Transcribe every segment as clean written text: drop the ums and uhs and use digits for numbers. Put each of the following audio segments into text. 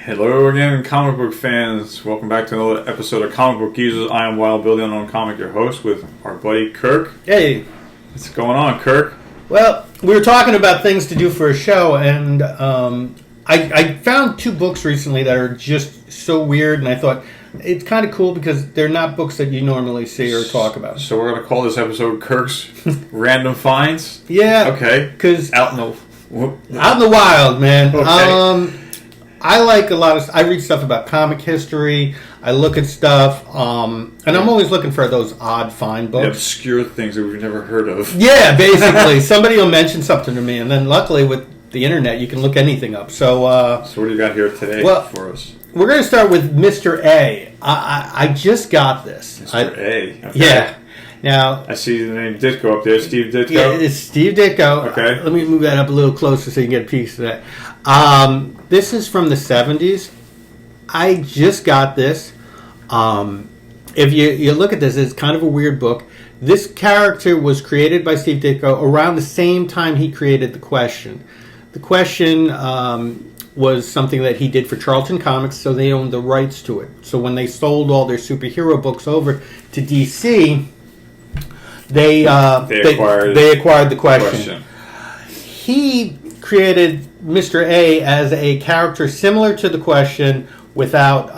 Hello again, comic book fans. Welcome back to another episode of Comic Book Users. I am Wild Bill, the Unknown Comic, your host, with our buddy Kirk. Hey. What's going on, Kirk? Well, we were talking about things to do for a show, and I found two books recently that are just so weird, and I thought it's kind of cool because they're not books that you normally see or talk about. So we're going to call this episode Kirk's Random Finds? Yeah. Okay. Because out in the wild, man. Okay. I like a lot of... I read stuff about comic history. I look at stuff. And I'm always looking for those odd find books. The obscure things that we've never heard of. Yeah, basically. Somebody will mention something to me. And then luckily with the internet, you can look anything up. So what do you got here today for us? We're going to start with Mr. A. I just got this. Mr. A. Okay. Yeah. Now, I see the name Ditko up there. Steve Ditko? Yeah, it's Steve Ditko. Okay. Let me move that up a little closer so you can get a piece of that. This is from the 70s. I just got this. If you look at this, it's kind of a weird book. This character was created by Steve Ditko around the same time he created The Question. The Question was something that he did for Charlton Comics, so they owned the rights to it. So when they sold all their superhero books over to DC, they acquired The Question. He created Mr. A as a character similar to The Question without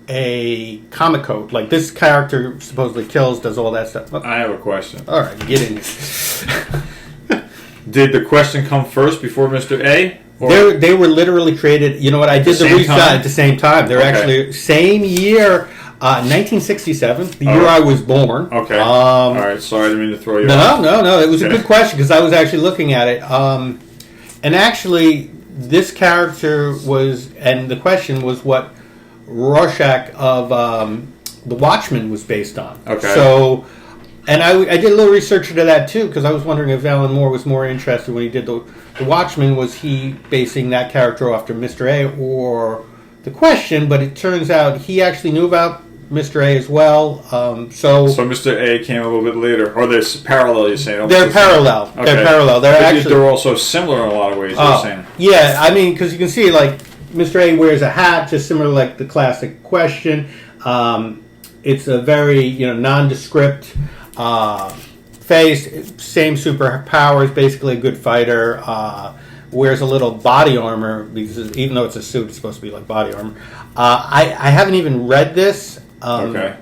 a comic code. Like, this character supposedly kills, does all that stuff. I have a question. All right, get in here. Did The Question come first before Mr. A? They were literally created. You know what? I did the research at the same time. They're actually same year, 1967, the year I was born. Okay. All right. Sorry, I didn't mean to throw you off. No. It was a good question because I was actually looking at it. And actually, this character was, and The Question was what Rorschach of The Watchmen was based on. Okay. So, and I did a little research into that too because I was wondering if Alan Moore was more interested when he did The Watchmen. Was he basing that character after Mr. A or The Question? But it turns out he actually knew about Mr. A as well. So Mr. A came a little bit later, or they're parallel. You're saying they're parallel. Okay. They're parallel. They're also similar in a lot of ways. You're saying. Yeah, I mean, because you can see like Mr. A wears a hat, just similar like the classic Question. It's a very nondescript face, same superpowers, basically a good fighter. Wears a little body armor because even though it's a suit, it's supposed to be like body armor. I haven't even read this. Okay.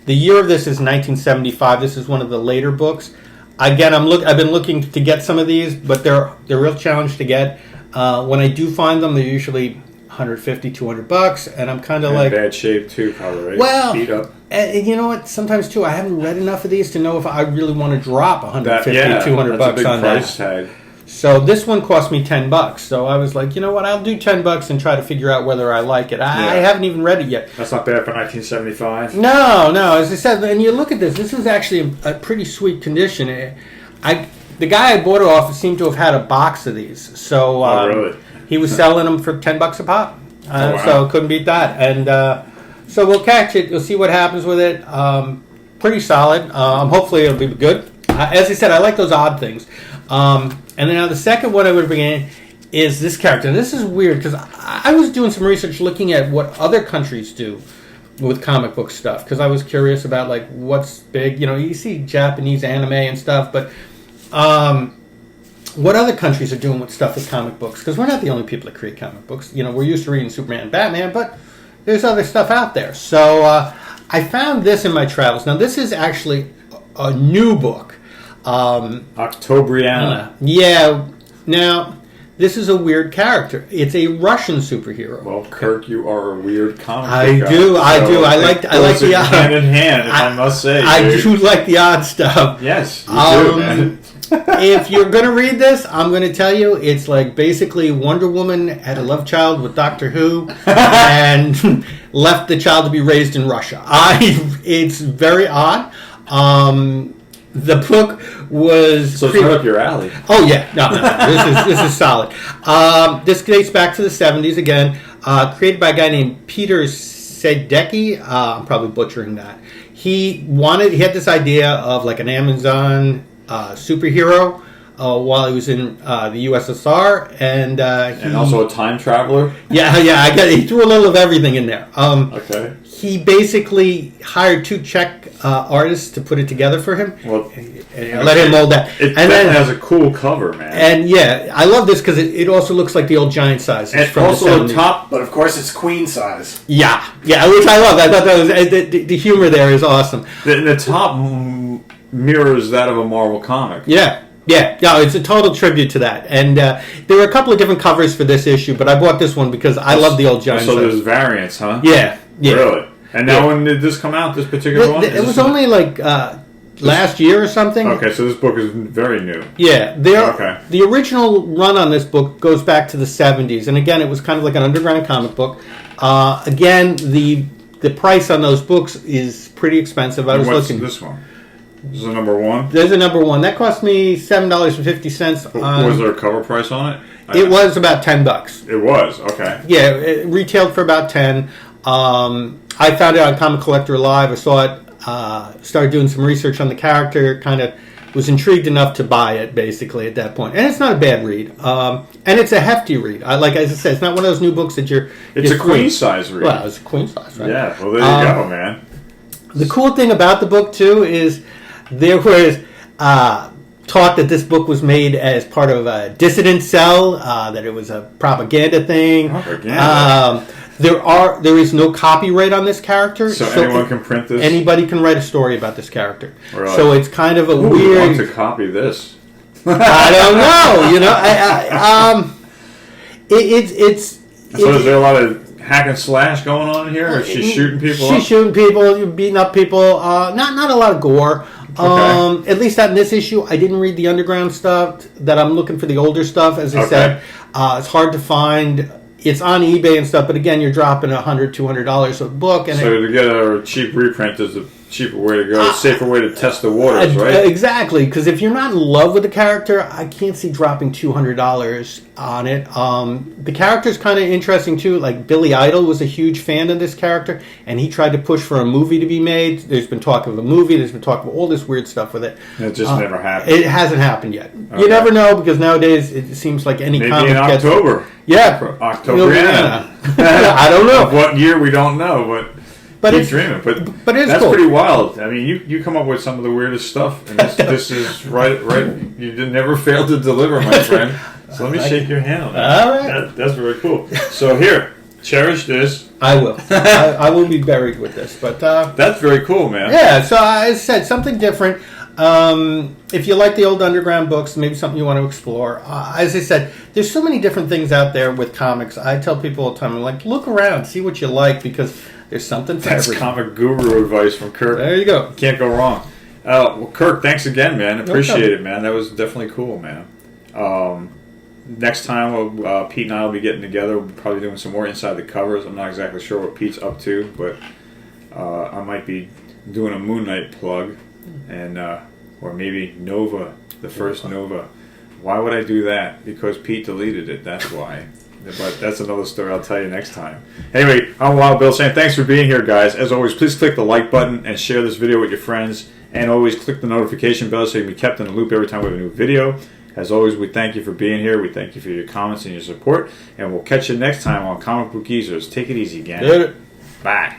The year of this is 1975. This is one of the later books. Again, I've been looking to get some of these, but they're a real challenge to get. When I do find them, they're usually $150, $200, and I'm kind of like in bad shape too, probably. Right? Well, beat up. And you know what? Sometimes too, I haven't read enough of these to know if I really want to drop $150, $200 that's a big on price that. Tag. So this one cost me $10. So I was like, you know what? I'll do $10 and try to figure out whether I like it. I haven't even read it yet. That's not bad for 1975. No. As I said, and you look at this. This is actually a pretty sweet condition. The guy I bought it off seemed to have had a box of these. So really? He was selling them for $10 a pop. Wow. So couldn't beat that. And so we'll catch it. We'll see what happens with it. Pretty solid. Hopefully it'll be good. As I said, I like those odd things. And then now the second one I would bring in is this character. And this is weird because I was doing some research looking at what other countries do with comic book stuff because I was curious about like what's big. You see Japanese anime and stuff, but what other countries are doing with stuff with comic books? Because we're not the only people that create comic books. We're used to reading Superman and Batman, but there's other stuff out there. So I found this in my travels. Now this is actually a new book. Octobriana. Yeah. Now, this is a weird character. It's a Russian superhero. Well, Kirk, you are a weird comic book I do. I like the odd. Hand in hand, I must say. I do like the odd stuff. Yes, you do, man. If you're going to read this, I'm going to tell you it's like basically Wonder Woman had a love child with Doctor Who and left the child to be raised in Russia. It's very odd. The book was... So it's right up your alley. Oh, yeah. No. This is solid. This dates back to the 70s again. Created by a guy named Peter Sedecki. I'm probably butchering that. He had this idea of like an Amazon superhero while he was in the USSR, and and also a time traveler. Yeah. He threw a little of everything in there. Okay. He basically hired 2 Czech artists to put it together for him. Well, and let him mold that. It and then has a cool cover, man. And yeah, I love this because it also looks like the old giant size. And from also the top. But of course, it's queen size. Yeah, which I love. I thought that was the humor there is awesome. The top mirrors that of a Marvel comic. Yeah, it's a total tribute to that. And there were a couple of different covers for this issue, but I bought this one because I love the old giant So size. there's variants, huh? Yeah. Really? And now when did this come out, this particular one? It was only like last year or something. Okay, so this book is very new. Yeah. Okay. The original run on this book goes back to the 70s. And again, it was kind of like an underground comic book. Again, the price on those books is pretty expensive. I was What's looking. this one? This is a number 1? There's a number 1. That cost me $7.50. Was there a cover price on it? It was about $10. It was, okay. Yeah, it retailed for about 10. I found it on Comic Collector Live. I saw it, started doing some research on the character, kind of was intrigued enough to buy it, basically, at that point. And it's not a bad read. And it's a hefty read. Like as I said, it's not one of those new books that you're... It's a queen size read. Well, it's a queen size, right? Yeah, well, there you go, man. The cool thing about the book, too, is there was talk that this book was made as part of a dissident cell, that it was a propaganda thing. Propaganda. There is no copyright on this character, so anyone can print this. Anybody can write a story about this character. Really? So it's kind of a Who weird. would want to copy this? I don't know. It's. So is there a lot of hack and slash going on here? Or is she shooting people? She's shooting people, beating up people. Not a lot of gore. Okay. At least not in this issue. I didn't read the underground stuff. That I'm looking for the older stuff. As I said, it's hard to find. It's on eBay and stuff, but again, you're dropping $100, $200 a book. And so to get a cheap reprint is a cheaper way to go, a safer way to test the waters, right? Exactly, because if you're not in love with the character, I can't see dropping $200 on it. The character's kind of interesting too. Like Billy Idol was a huge fan of this character, and he tried to push for a movie to be made. There's been talk of a movie. There's been talk of all this weird stuff with it. It just never happened. It hasn't happened yet. Okay. You never know, because nowadays it seems like any maybe comic in October. October. I don't know. Of what year we don't know, but keep dreaming. But it's that's cool. pretty wild. I mean, you come up with some of the weirdest stuff, and this is right. You did never fail to deliver, my friend. So let me shake your hand on that. All right. That's very cool. So here, cherish this. I will. I will be buried with this. But that's very cool, man. Yeah. So I said something different. If you like the old underground books, maybe something you want to explore. As I said, there's so many different things out there with comics. I tell people all the time, I'm like, look around, see what you like, because there's something for That's everyone. comic guru advice from Kirk. There you go. Can't go wrong. Well, Kirk, thanks again, man. Appreciate it, man. That was definitely cool, man. Next time, Pete and I will be getting together. We'll probably doing some more inside the covers. I'm not exactly sure what Pete's up to, but I might be doing a Moon Knight plug, and or maybe Nova, the first Nova. Why would I do that? Because Pete deleted it. That's why. But that's another story I'll tell you next time. Anyway, I'm Wild Bill saying thanks for being here, guys. As always, please click the like button and share this video with your friends. And always click the notification bell so you can be kept in the loop every time we have a new video. As always, we thank you for being here. We thank you for your comments and your support. And we'll catch you next time on Comic Book Geezers. Take it easy, gang. Did it. Bye.